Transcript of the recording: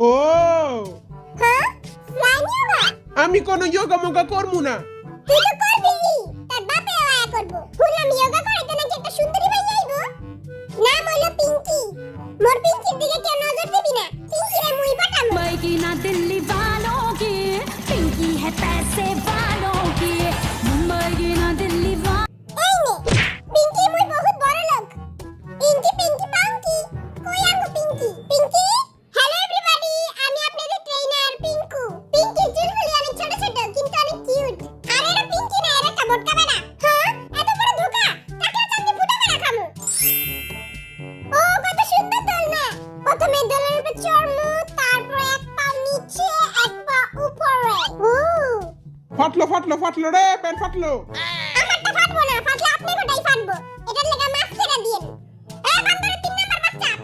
ও হ্যাঁ ফ্লাইং যোগা আমি কোন যোগা মোগা করবো না। তুই তো করবি, তার বাপে আয়া করবো। শুনলাম যোগা করাইতে নাকি একটা সুন্দরী ভাই আইবো, নাম হলো পিঙ্কি। মোর পিঙ্কির দিকে কেউ নজর দিবি না, পিঙ্কিরে মুই পাঠামু। मुंबई ना दिल्ली वालों की पिंकी है पैसे वालों की मुंबई ना दिल्ली এই নে পিঙ্কি মুই বহুত বড় লোক। পিঙ্কি পিঙ্কি পাঙ্কি কই আঙ্গু পিঙ্কি পিঙ্কি। হ্যালো এভরিবডি, আমি আপনাদের ট্রেনার পিঙ্কু। পিঙ্কির চুলগুলি অনেক ছোট ছোট কিন্তু অনেক কিউট। আর এটা পিঙ্কি না, এটা একটা বোটকা বেড়া। হ্যাঁ এত বড় ধোকা, টাকলা চাকরি ফুটা বেড়া খামু। ও কত সুন্দর দোলনা। প্রথমে দোলনার উপর চড়মু, তারপর এক পা নিচে এক পা উপরে। ও ফাটলো ফাটলো ফাটলো রে, প্যান্ট ফাটলো। আমারটা ফাটবো না, ফাটলে আপনি গোটাই ফাটবো।